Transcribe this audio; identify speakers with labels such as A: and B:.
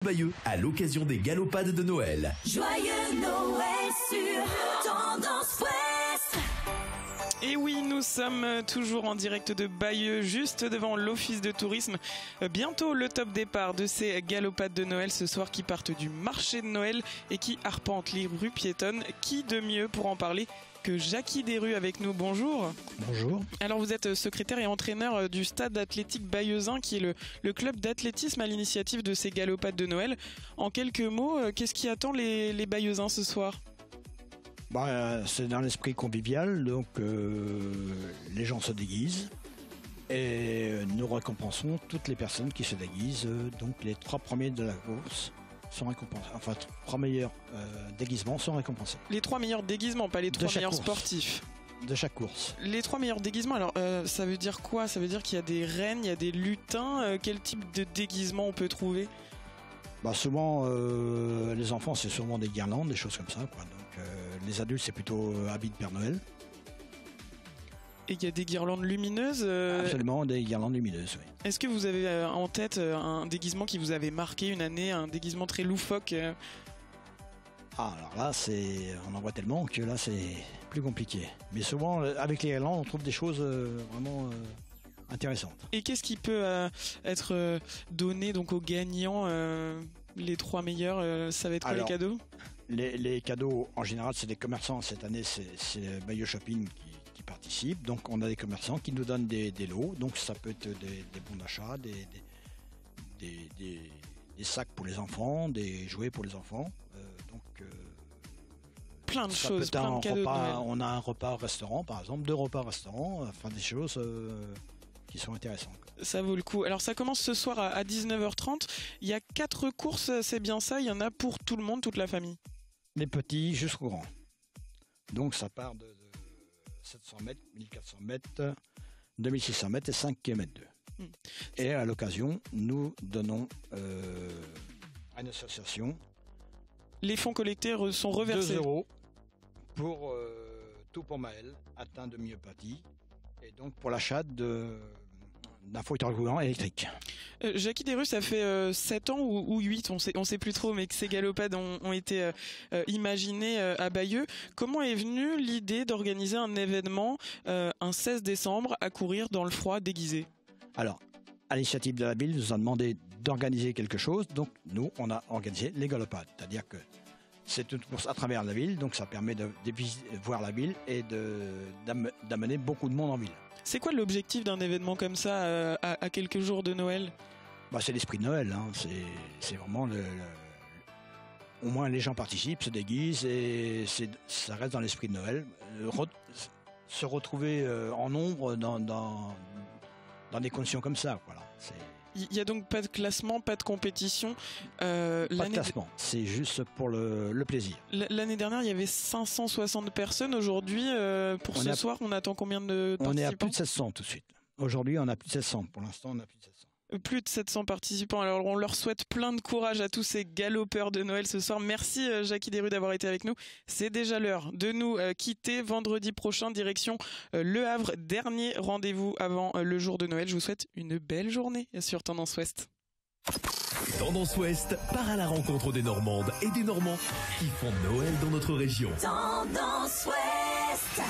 A: Bayeux à l'occasion des galopades de Noël.
B: Joyeux Noël sur Tendance Ouest.
C: Et oui, nous sommes toujours en direct de Bayeux, juste devant l'office de tourisme. Bientôt le top départ de ces galopades de Noël ce soir qui partent du marché de Noël et qui arpentent les rues piétonnes. Qui de mieux pour en parler que Jackie Desrues avec nous? Bonjour.
D: Bonjour.
C: Alors vous êtes secrétaire et entraîneur du stade athlétique bayeuxin qui est le club d'athlétisme à l'initiative de ces galopades de Noël. En quelques mots, qu'est-ce qui attend les bayeuxins ce soir?
D: C'est dans l'esprit convivial, donc les gens se déguisent et nous récompensons toutes les personnes qui se déguisent. Donc les 3 premiers de la course sont récompensés, enfin 3 meilleurs déguisements sont récompensés.
C: Les 3 meilleurs déguisements, pas les 3 meilleurs sportifs.
D: De chaque course.
C: Les 3 meilleurs déguisements, alors ça veut dire quoi? Ça veut dire qu'il y a des reines, il y a des lutins. Quel type de déguisement on peut trouver?
D: Souvent les enfants c'est souvent des guirlandes, des choses comme ça, quoi. Donc les adultes c'est plutôt habits de Père Noël.
C: Et il y a des guirlandes lumineuses
D: Absolument, des guirlandes lumineuses, oui.
C: Est-ce que vous avez en tête un déguisement qui vous avait marqué une année, un déguisement très loufoque?
D: Alors là, on en voit tellement que là c'est plus compliqué. Mais souvent avec les guirlandes on trouve des choses vraiment intéressantes.
C: Et qu'est-ce qui peut être donné donc aux gagnants, les 3 meilleurs? Ça va être quoi les cadeaux?
D: Les cadeaux, en général, c'est des commerçants. Cette année, c'est Bayeux Shopping qui participe. Donc, on a des commerçants qui nous donnent des lots. Donc, ça peut être des bons d'achat, des sacs pour les enfants, des jouets pour les enfants.
C: Plein de choses, plein de cadeaux.
D: On a un repas au restaurant, par exemple, 2 repas au restaurant. Enfin, des choses qui sont intéressantes.
C: Ça vaut le coup. Alors, ça commence ce soir à 19h30. Il y a 4 courses, c'est bien ça? Il y en a pour tout le monde, toute la famille?
D: Les petits jusqu'aux grands. Donc ça part de 700 mètres, 1400 mètres, 2600 mètres et 5 km 2. Et à l'occasion, nous donnons à une association.
C: Les fonds collectés sont reversés.
D: 2 € pour Tout pour Maël, atteint de myopathie. Et donc pour l'achat d'un fauteuil roulant électrique.
C: Jackie Desrues, ça fait 7 ans ou 8, on sait plus trop, mais que ces galopades ont été imaginées à Bayeux. Comment est venue l'idée d'organiser un événement un 16 décembre à courir dans le froid déguisé?
D: Alors, à l'initiative de la ville, nous a demandé d'organiser quelque chose. Donc nous, on a organisé les galopades. C'est-à-dire que c'est une course à travers la ville, donc ça permet de voir la ville et d'amener beaucoup de monde en ville.
C: C'est quoi l'objectif d'un événement comme ça à quelques jours de Noël?
D: C'est l'esprit de Noël, hein. C'est vraiment au moins les gens participent, se déguisent et ça reste dans l'esprit de Noël. Se retrouver en nombre dans des conditions comme ça, voilà.
C: Il n'y a donc pas de classement, pas de compétition.
D: Pas de classement, c'est juste pour le plaisir.
C: L'année dernière, il y avait 560 personnes. Aujourd'hui, pour ce soir, on attend combien de participants?
D: On est à plus de 700 tout de suite. Aujourd'hui, on a plus de 700. Pour l'instant, on a plus de 700.
C: Plus de 700 participants. Alors, on leur souhaite plein de courage à tous ces galopeurs de Noël ce soir. Merci Jackie Desrues d'avoir été avec nous. C'est déjà l'heure de nous quitter. Vendredi prochain, direction Le Havre. Dernier rendez-vous avant le jour de Noël. Je vous souhaite une belle journée sur Tendance Ouest.
A: Tendance Ouest part à la rencontre des Normandes et des Normands qui font Noël dans notre région.
B: Tendance Ouest.